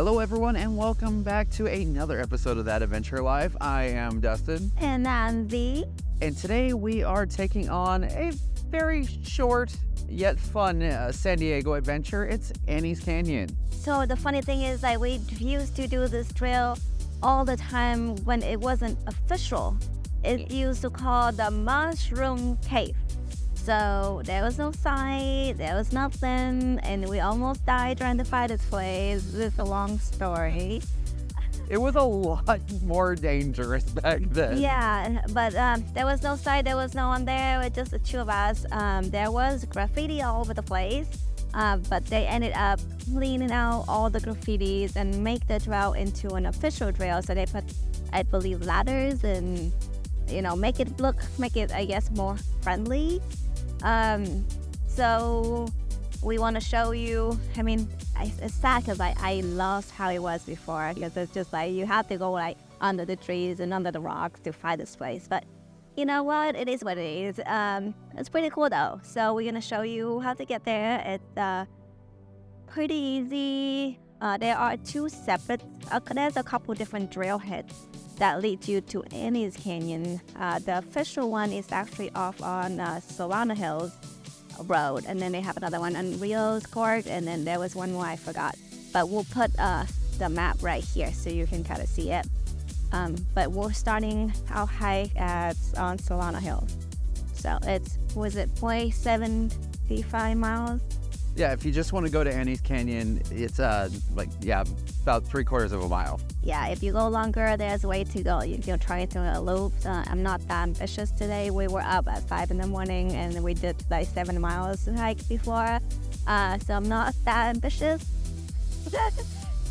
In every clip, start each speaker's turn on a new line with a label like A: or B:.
A: Hello everyone and welcome back to another episode of That Adventure Life. I am Dustin.
B: And I'm V.
A: And today we are taking on a very short yet fun San Diego adventure. It's Annie's Canyon.
B: So the funny thing is that we used to do this trail all the time when it wasn't official. It used to call the Mushroom Cave. So there was no sign, there was nothing, and we almost died trying to find this place. This is a long story.
A: It was a lot more dangerous back then.
B: Yeah, but there was no sign, there was no one there, it was just the two of us. There was graffiti all over the place, but they ended up cleaning out all the graffitis and make the trail into an official trail. So they put, I believe, ladders and, make it, I guess, more friendly. So we want to show you, it's sad because I lost how it was before, because it's just like you have to go like under the trees and under the rocks to find this place. But you know what? It is what it is. It's pretty cool though. So we're going to show you how to get there. It's pretty easy. There are two separate, there's a couple different trailheads that lead you to Annie's Canyon. The official one is actually off on Solana Hills Road, and then they have another one on Rios Court, and then there was one more I forgot. But we'll put the map right here so you can kind of see it. But we're starting our hike on Solana Hills. So it's, 0.75 miles?
A: Yeah, if you just want to go to Annie's Canyon, it's about 3/4 of a mile.
B: Yeah, if you go longer, there's a way to go. You can try to a loop. I'm not that ambitious today. We were up at 5 in the morning and we did like 7 miles to hike before. So I'm not that ambitious.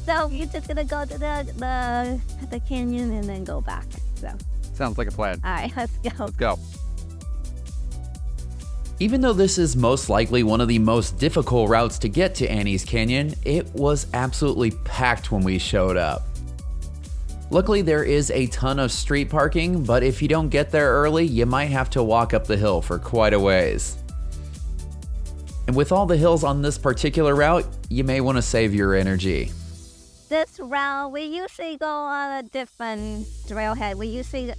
B: So you're just gonna go to the canyon and then go back. So
A: sounds like a plan.
B: All right, let's go.
A: Let's go.
C: Even though this is most likely one of the most difficult routes to get to Annie's Canyon, it was absolutely packed when we showed up. Luckily, there is a ton of street parking, but if you don't get there early, you might have to walk up the hill for quite a ways. And with all the hills on this particular route, you may want to save your energy.
B: This route, we usually go on a different trailhead. We usually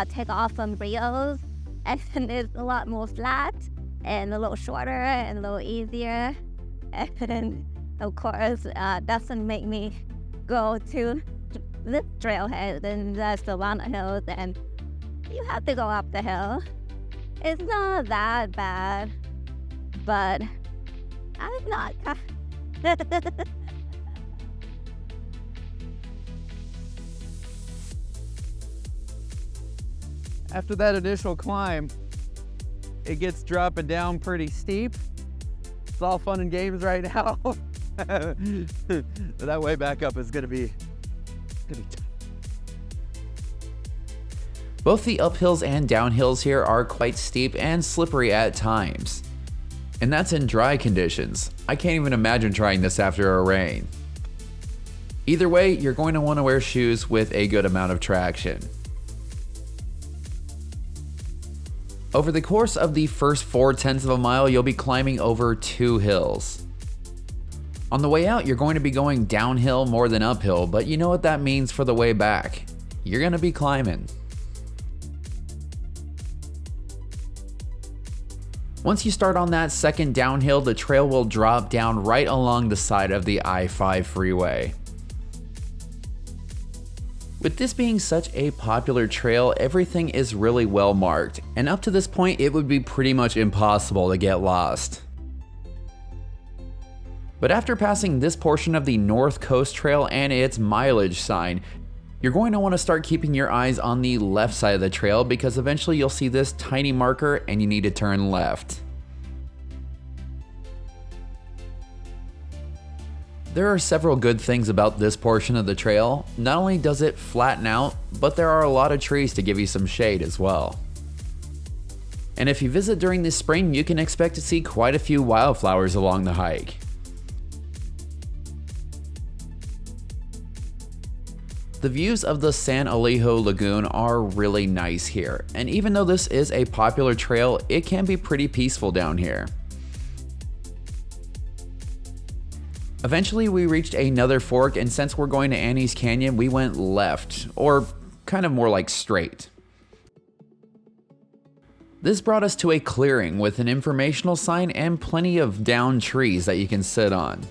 B: take off from Rios, and it's a lot more flat and a little shorter and a little easier. And of course, doesn't make me go to this trailhead and the Solana Hills, and you have to go up the hill. It's not that bad, but I'm not.
A: After that initial climb, it gets dropping down pretty steep. It's all fun and games right now. But that way back up is gonna be tough.
C: Both the uphills and downhills here are quite steep and slippery at times. And that's in dry conditions. I can't even imagine trying this after a rain. Either way, you're going to want to wear shoes with a good amount of traction. Over the course of the first 0.4 of a mile, you'll be climbing over 2 hills. On the way out, you're going to be going downhill more than uphill, but you know what that means for the way back. You're going to be climbing. Once you start on that second downhill, the trail will drop down right along the side of the I-5 freeway. With this being such a popular trail, everything is really well marked, and up to this point it would be pretty much impossible to get lost. But after passing this portion of the North Coast Trail and its mileage sign, you're going to want to start keeping your eyes on the left side of the trail, because eventually you'll see this tiny marker and you need to turn left. There are several good things about this portion of the trail. Not only does it flatten out, but there are a lot of trees to give you some shade as well. And if you visit during the spring, you can expect to see quite a few wildflowers along the hike. The views of the San Elijo Lagoon are really nice here, and even though this is a popular trail, it can be pretty peaceful down here. Eventually we reached another fork, and since we're going to Annie's Canyon, we went left, or kind of more like straight. This brought us to a clearing with an informational sign and plenty of downed trees that you can sit on.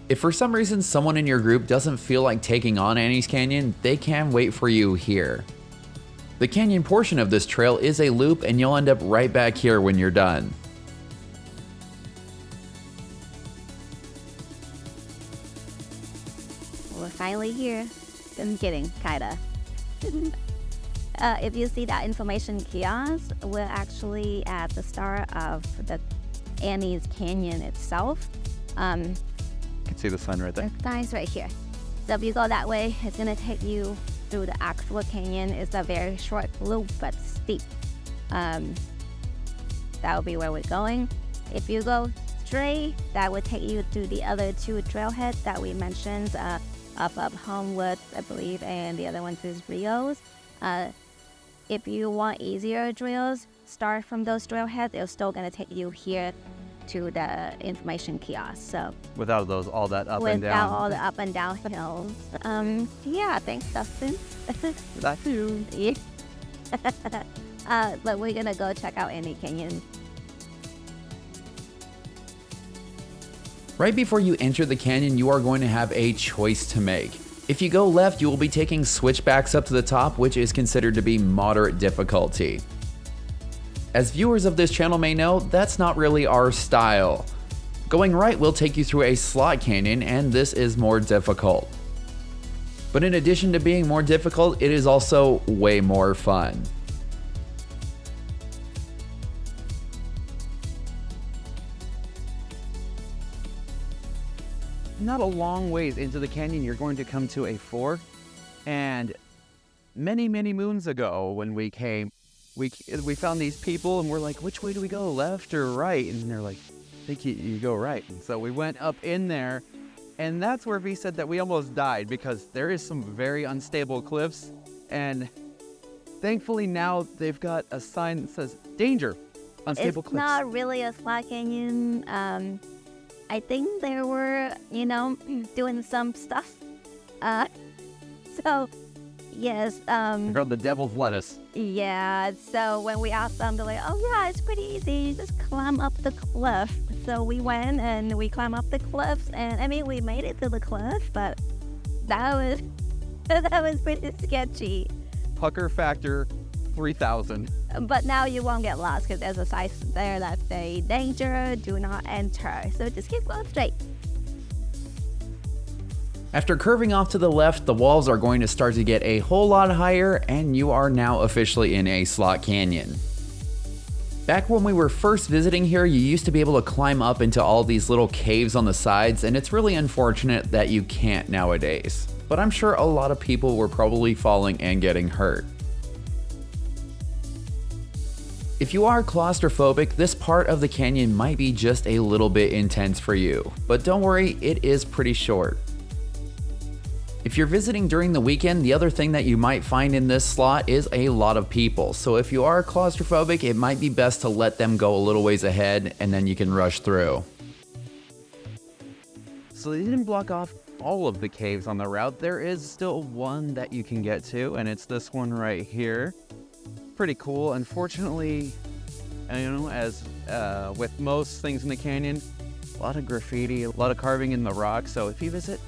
C: If for some reason someone in your group doesn't feel like taking on Annie's Canyon, they can wait for you here. The canyon portion of this trail is a loop, and you'll end up right back here when you're done.
B: We're finally here. I'm kidding, kinda. If you see that information kiosk, we're actually at the start of the Annie's Canyon itself.
A: You can see the sign right there.
B: The sign's right here. So if you go that way, it's gonna take you through the actual canyon. It's a very short loop, but steep. That will be where we're going. If you go straight, that would take you to the other two trailheads that we mentioned, up Homewood, I believe, and the other one is Rio's. If you want easier drills, start from those trailheads. They're still gonna take you here to the information kiosk. So
A: Without all that up and down.
B: without all the up and down hills. Yeah, thanks, Dustin.
A: That's you.
B: Yeah. But we're gonna go check out Annie Canyon.
C: Right before you enter the canyon, you are going to have a choice to make. If you go left, you will be taking switchbacks up to the top, which is considered to be moderate difficulty. As viewers of this channel may know, that's not really our style. Going right will take you through a slot canyon, and this is more difficult. But in addition to being more difficult, it is also way more fun.
A: Not a long ways into the canyon, you're going to come to a fork. And many moons ago when we came, we found these people and we're like, which way do we go, left or right? And they're like, I think you go right. And so we went up in there, and that's where V said that we almost died because there is some very unstable cliffs. And thankfully now they've got a sign that says, danger, unstable
B: It's
A: cliffs.
B: not really a slot canyon. I think they were, doing some stuff. So, yes.
A: They're called the devil's lettuce.
B: Yeah, so when we asked them, they're like, oh yeah, it's pretty easy. You just climb up the cliff. So we went and we climbed up the cliffs, and I mean, we made it to the cliff, but that was pretty sketchy.
A: Pucker factor 3,000.
B: But now you won't get lost because there's a sign there that say danger, do not enter. So just keep going straight.
C: After curving off to the left, the walls are going to start to get a whole lot higher, and you are now officially in a slot canyon. Back when we were first visiting here, you used to be able to climb up into all these little caves on the sides, and it's really unfortunate that you can't nowadays. But I'm sure a lot of people were probably falling and getting hurt. If you are claustrophobic, this part of the canyon might be just a little bit intense for you, but don't worry, it is pretty short. If you're visiting during the weekend, the other thing that you might find in this slot is a lot of people. So if you are claustrophobic, it might be best to let them go a little ways ahead and then you can rush through.
A: So they didn't block off all of the caves on the route. There is still one that you can get to, and it's this one right here. Pretty cool. Unfortunately, as with most things in the canyon, a lot of graffiti, a lot of carving in the rock. So if you visit,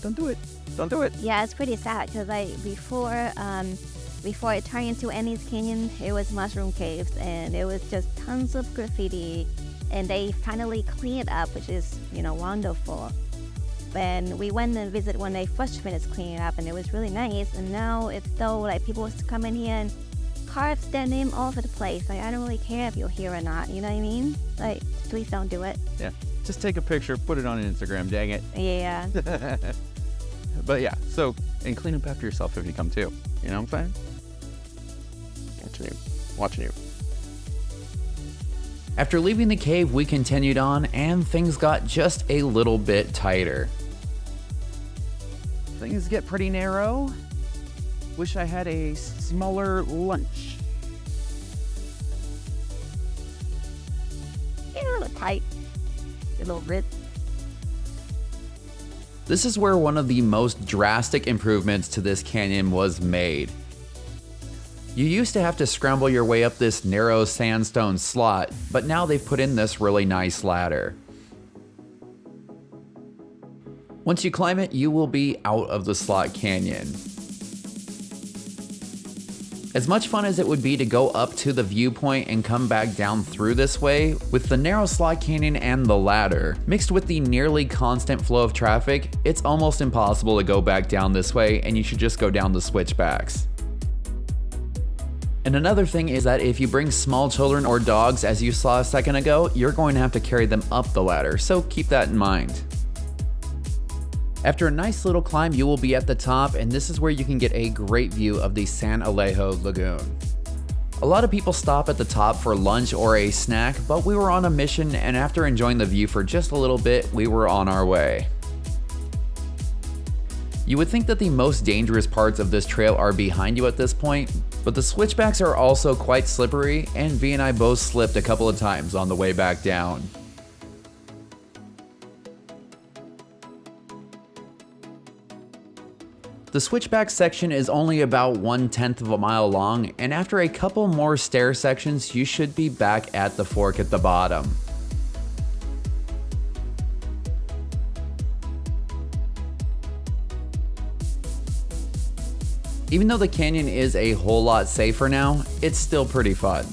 A: don't do it. Don't do it.
B: Yeah, it's pretty sad because before it turned into Annie's Canyon, it was mushroom caves and it was just tons of graffiti, and they finally cleaned it up, which is wonderful. And we went and visited when they first finished cleaning up, and it was really nice. And now it's still like people come in here and carve their name all over the place. Like, I don't really care if you're here or not. You know what I mean? Like, please don't do it.
A: Yeah, just take a picture, put it on Instagram. Dang it.
B: Yeah.
A: But yeah, and clean up after yourself if you come too. You know what I'm saying? Watching you.
C: After leaving the cave, we continued on and things got just a little bit tighter.
A: Things get pretty narrow. Wish I had a smaller lunch.
B: You're a little tight. a little bit.
C: This is where one of the most drastic improvements to this canyon was made. You used to have to scramble your way up this narrow sandstone slot, but now they've put in this really nice ladder. Once you climb it, you will be out of the slot canyon. As much fun as it would be to go up to the viewpoint and come back down through this way, with the narrow slot canyon and the ladder, mixed with the nearly constant flow of traffic, it's almost impossible to go back down this way, and you should just go down the switchbacks. And another thing is that if you bring small children or dogs, as you saw a second ago, you're going to have to carry them up the ladder, so keep that in mind. After a nice little climb, you will be at the top, and this is where you can get a great view of the San Elijo Lagoon. A lot of people stop at the top for lunch or a snack, but we were on a mission, and after enjoying the view for just a little bit, we were on our way. You would think that the most dangerous parts of this trail are behind you at this point, but the switchbacks are also quite slippery, and V and I both slipped a couple of times on the way back down. The switchback section is only about 1/10 of a mile long, and after a couple more stair sections, you should be back at the fork at the bottom. Even though the canyon is a whole lot safer now, it's still pretty fun.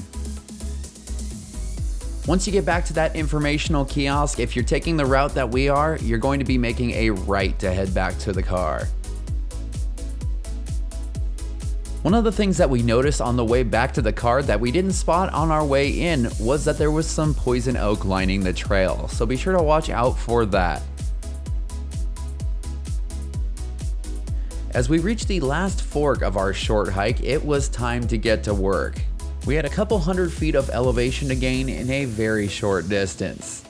C: Once you get back to that informational kiosk, if you're taking the route that we are, you're going to be making a right to head back to the car. One of the things that we noticed on the way back to the car that we didn't spot on our way in was that there was some poison oak lining the trail, so be sure to watch out for that. As we reached the last fork of our short hike, it was time to get to work. We had a couple hundred feet of elevation to gain in a very short distance.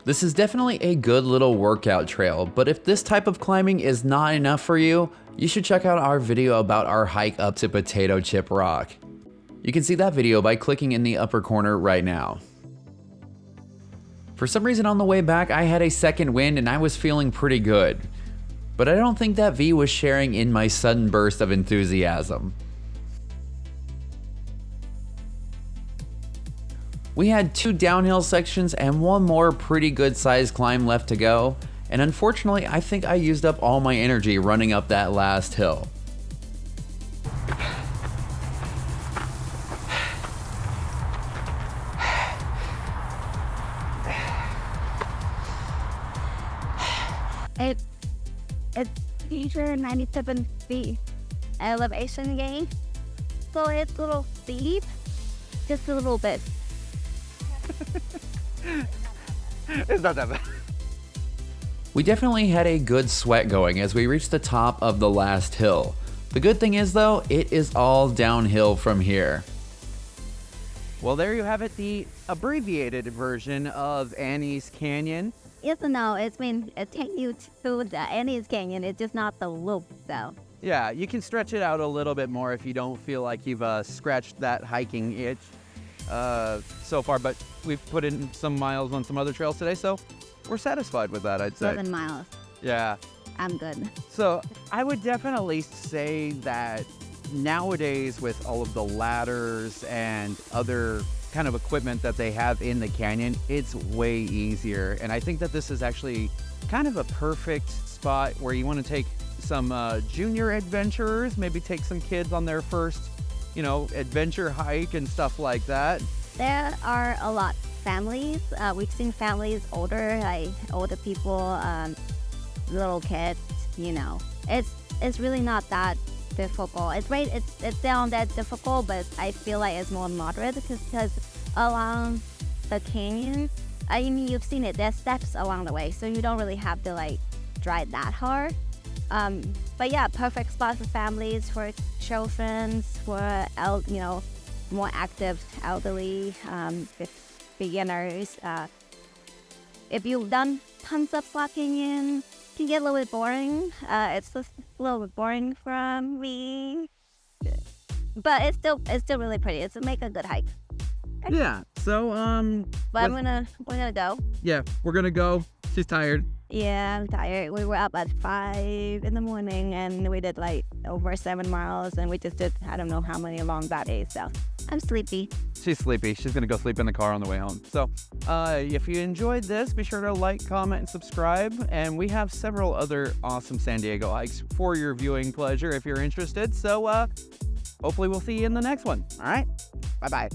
C: This is definitely a good little workout trail, but if this type of climbing is not enough for you, you should check out our video about our hike up to Potato Chip Rock. You can see that video by clicking in the upper corner right now. For some reason on the way back, I had a second wind and I was feeling pretty good. But I don't think that V was sharing in my sudden burst of enthusiasm. We had 2 downhill sections and one more pretty good sized climb left to go, and unfortunately I think I used up all my energy running up that last hill.
B: It's 397 feet elevation gain, so it's a little steep, just a little bit.
A: It's not that bad.
C: We definitely had a good sweat going as we reached the top of the last hill. The good thing is though, it is all downhill from here.
A: Well, there you have it, the abbreviated version of Annie's Canyon.
B: Even though it's been take you to the Annie's Canyon, it's just not the loop though.
A: Yeah, you can stretch it out a little bit more if you don't feel like you've scratched that hiking itch so far, but we've put in some miles on some other trails today, so we're satisfied with that, I'd say.
B: 7 miles.
A: Yeah.
B: I'm good.
A: So I would definitely say that nowadays with all of the ladders and other kind of equipment that they have in the canyon, it's way easier. And I think that this is actually kind of a perfect spot where you want to take some junior adventurers, maybe take some kids on their first, adventure hike and stuff like that.
B: There are a lot of families. We've seen families older people, little kids, It's really not that difficult. It's not that difficult, but I feel like it's more moderate because along the canyon, you've seen it, there's steps along the way, so you don't really have to drive that hard. But yeah, perfect spot for families, for children, for more active elderly, beginners. If you've done tons of slot canyon, it can get a little bit boring. It's just a little bit boring for me, but it's still really pretty. It's make a good hike.
A: Yeah. So
B: But we're gonna go.
A: yeah, we're gonna go. She's tired.
B: Yeah, I'm tired. We were up at 5 in the morning and we did like over 7 miles and we just did I don't know how many along that day. So I'm sleepy.
A: She's sleepy. She's gonna go sleep in the car on the way home. So if you enjoyed this, be sure to like, comment, and subscribe. And we have several other awesome San Diego hikes for your viewing pleasure if you're interested. So hopefully we'll see you in the next one. All right. Bye-bye.